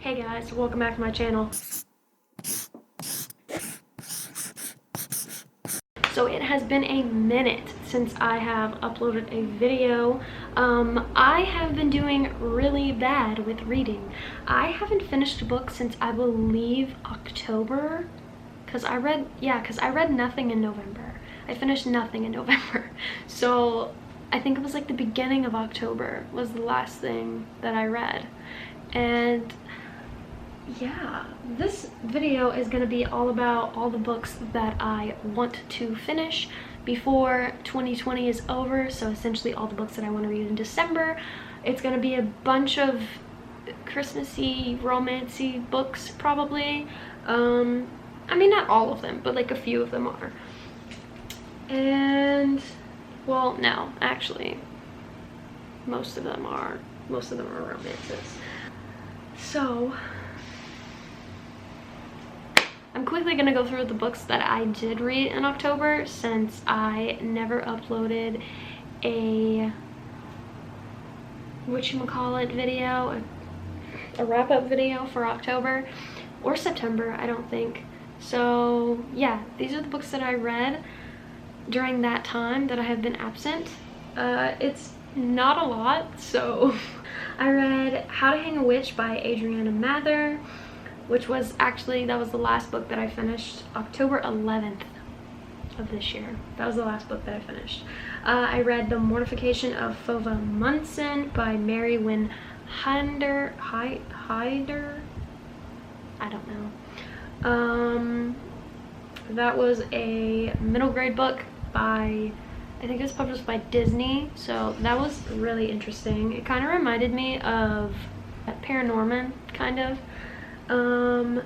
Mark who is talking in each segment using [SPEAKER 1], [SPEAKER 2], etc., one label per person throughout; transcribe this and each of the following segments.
[SPEAKER 1] Hey guys, welcome back to my channel. So it has been a minute since I have uploaded a video. I have been doing really bad with reading. I haven't finished a book since I believe October, because I read nothing in November. I finished nothing in November. So I think it was like the beginning of October was the last thing that I read. And yeah, this video is going to be all about all the books that I want to finish before 2020 is over. So essentially all the books that I want to read in December. It's going to be a bunch of Christmassy, romancy books probably. I mean, not all of them, but like a few of them are. And well, no, actually most of them are romances. So I'm quickly gonna go through the books that I did read in October, since I never uploaded a whatchamacallit video, a wrap-up video for October or September, I don't think. So yeah, these are the books that I read during that time that I have been absent. It's not a lot, so I read How to Hang a Witch by Adriana Mather, which was actually, that was the last book that I finished, October 11th of this year. That was the last book that I finished. I read The Mortification of Fova Munson by Mary Wynn Hyder. I don't know. That was a middle grade book by, I think it was published by Disney, so that was really interesting. It kind of reminded me of Paranorman, kind of. Then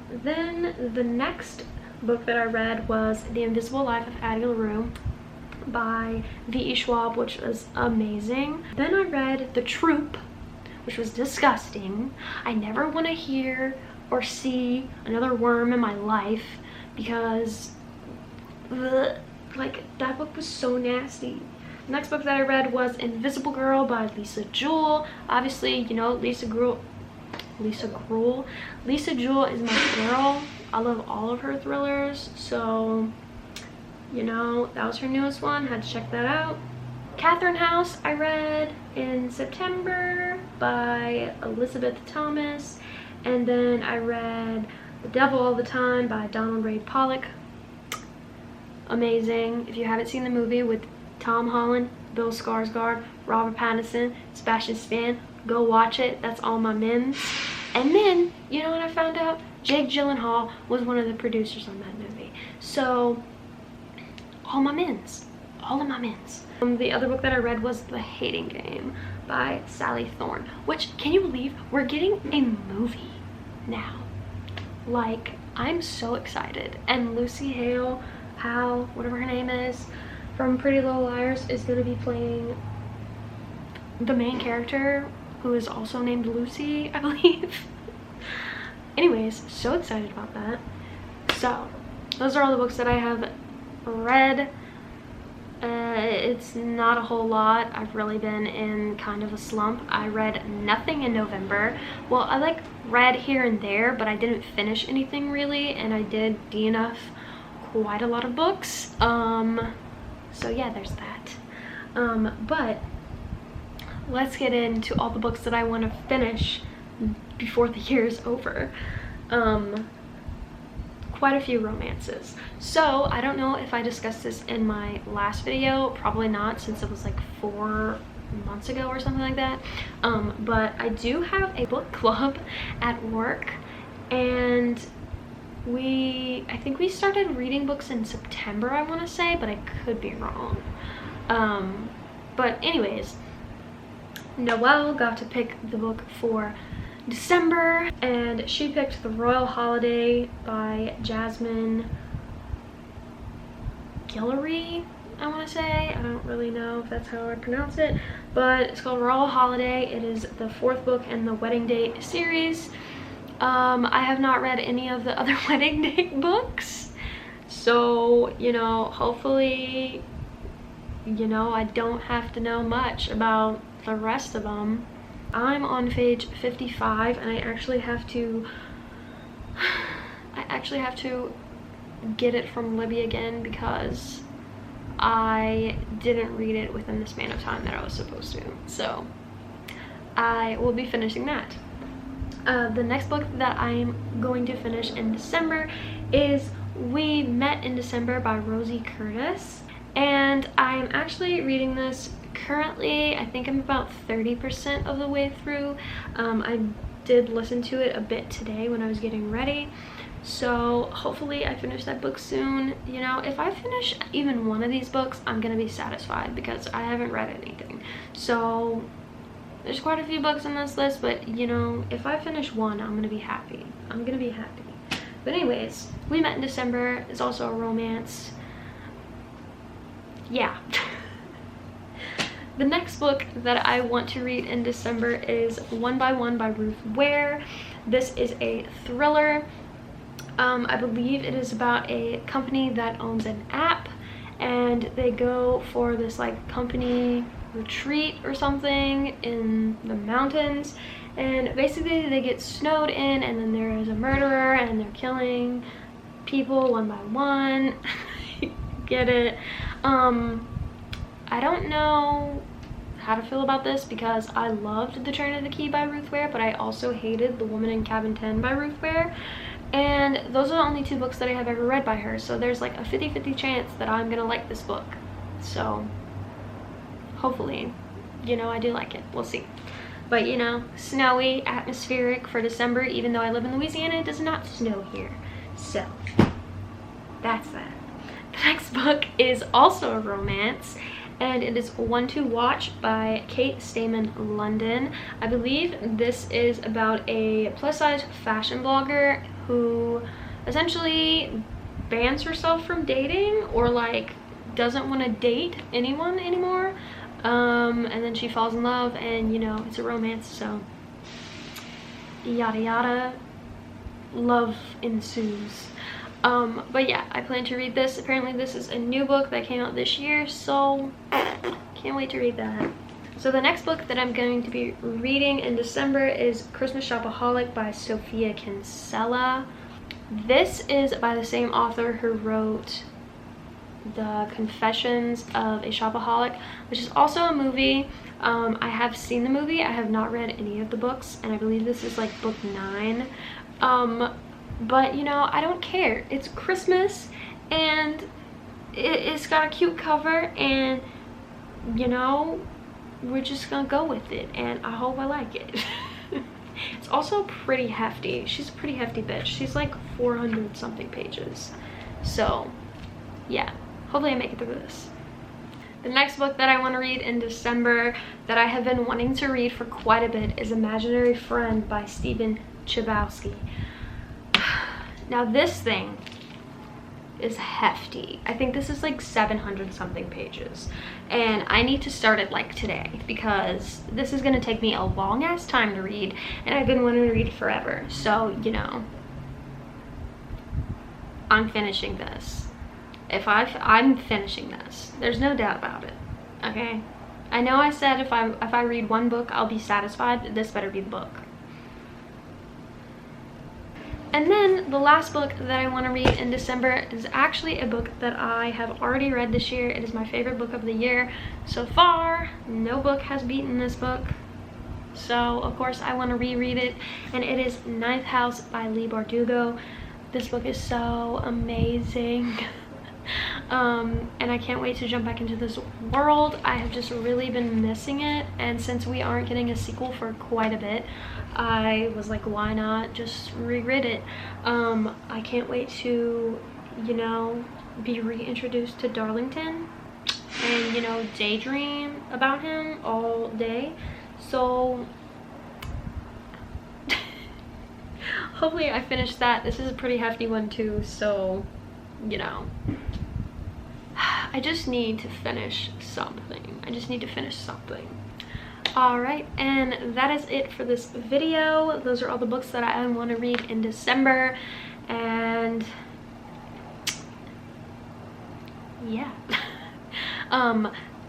[SPEAKER 1] the next book that I read was The Invisible Life of Addie LaRue by V.E. Schwab, which was amazing. Then I read The Troop, which was disgusting. I never want to hear or see another worm in my life, because like, that book was so nasty. The next book that I read was Invisible Girl by Lisa Jewell. Obviously, you know, Lisa Jewell is my girl. I love all of her thrillers, so you know, that was her newest one. Had to check that out. Catherine House I read in September by Elizabeth Thomas, and then I read The Devil All the Time by Donald Ray Pollock. Amazing. If you haven't seen the movie with Tom Holland, Bill Skarsgård, Robert Pattinson, Sebastian Stan, go watch it. That's all my mins. And then, you know what I found out? Jake Gyllenhaal was one of the producers on that movie. So, all my mins. All of my mins. The other book that I read was The Hating Game by Sally Thorne. Which, can you believe we're getting a movie now? Like, I'm so excited. And Lucy Hale, whatever her name is, from Pretty Little Liars, is going to be playing the main character, who is also named Lucy, I believe. Anyways, so excited about that. So those are all the books that I have read. It's not a whole lot. I've really been in kind of a slump. I read nothing in November. Well, I like read here and there, but I didn't finish anything really, and I did DNF quite a lot of books. So yeah, there's that. But let's get into all the books that I want to finish before the year is over. Quite a few romances. So I don't know if I discussed this in my last video, probably not, since it was like 4 months ago or something like that. But I do have a book club at work, and I think we started reading books in September, I want to say, but I could be wrong. But anyways, Noelle got to pick the book for December, and she picked The Royal Holiday by Jasmine Guillory, I want to say. I don't really know if that's how I pronounce it, but it's called Royal Holiday. It is the 4th book in the Wedding Date series. I have not read any of the other Wedding Date books, so, you know, hopefully, you know, I don't have to know much about the rest of them. I'm on page 55 and I actually have to get it from Libby again because I didn't read it within the span of time that I was supposed to. So I will be finishing that. The next book that I'm going to finish in December is We Met in December by Rosie Curtis. And I'm actually reading this currently. I think I'm about 30% of the way through. I did listen to it a bit today when I was getting ready. So hopefully I finish that book soon. You know, if I finish even one of these books, I'm gonna be satisfied because I haven't read anything. So there's quite a few books on this list, but you know, if I finish one, I'm gonna be happy. I'm gonna be happy. But anyways, We Met in December is also a romance. Yeah. The next book that I want to read in December is One by One by Ruth Ware. This is a thriller. I believe it is about a company that owns an app, and they go for this like company retreat or something in the mountains, and basically they get snowed in, and then there is a murderer and they're killing people one by one. Get it? I don't know how to feel about this because I loved The Turn of the Key by Ruth Ware, but I also hated The Woman in Cabin 10 by Ruth Ware. And those are the only two books that I have ever read by her. So there's like a 50-50 chance that I'm gonna like this book. So hopefully, you know, I do like it. We'll see. But you know, snowy, atmospheric for December, even though I live in Louisiana, it does not snow here. So that's that. The next book is also a romance, and it is One to Watch by Kate Stamen London. I believe this is about a plus-size fashion blogger who essentially bans herself from dating, or like doesn't want to date anyone anymore, and then she falls in love, and you know, it's a romance, so yada yada, love ensues. But yeah, I plan to read this. Apparently this is a new book that came out this year, so can't wait to read that. So the next book that I'm going to be reading in December is Christmas Shopaholic by Sophia Kinsella. This is by the same author who wrote The Confessions of a Shopaholic, which is also a movie. I have seen the movie. I have not read any of the books, and I believe this is like book 9. But you know, I don't care. It's Christmas, and it's got a cute cover, and you know, we're just gonna go with it, and I hope I like it. It's also pretty hefty. She's a pretty hefty bitch. She's like 400 something pages. So yeah, hopefully I make it through this. The next book that I want to read in December that I have been wanting to read for quite a bit is Imaginary Friend by Stephen Chbosky. Now this thing is hefty. I think this is like 700 something pages, and I need to start it like today because this is gonna take me a long ass time to read, and I've been wanting to read forever. So you know, I'm finishing this. I'm finishing this. There's no doubt about it. Okay, I know I said if I read one book I'll be satisfied. This better be the book. And then the last book that I want to read in December is actually a book that I have already read this year. It is my favorite book of the year so far. No book has beaten this book, so of course I want to reread it, and it is Ninth House by Leigh Bardugo. This book is so amazing. And I can't wait to jump back into this world. I have just really been missing it, and since we aren't getting a sequel for quite a bit, I was like, why not just reread it? I can't wait to, you know, be reintroduced to Darlington and, you know, daydream about him all day. So hopefully I finish that. This is a pretty hefty one too, so you know, I just need to finish something. Alright, and that is it for this video. Those are all the books that I want to read in December, and yeah.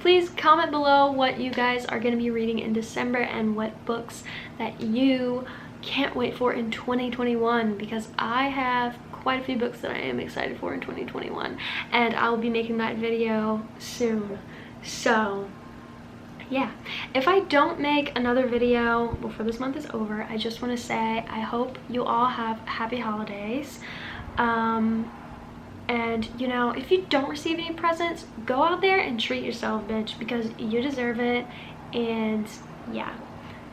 [SPEAKER 1] please comment below what you guys are going to be reading in December and what books that you can't wait for in 2021, because I have quite a few books that I am excited for in 2021, and I'll be making that video soon. So yeah, if I don't make another video before this month is over, I just want to say I hope you all have happy holidays. And you know, if you don't receive any presents, go out there and treat yourself, bitch, because you deserve it. And yeah,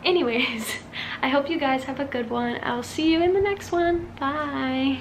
[SPEAKER 1] anyways, I hope you guys have a good one. I'll see you in the next one. Bye.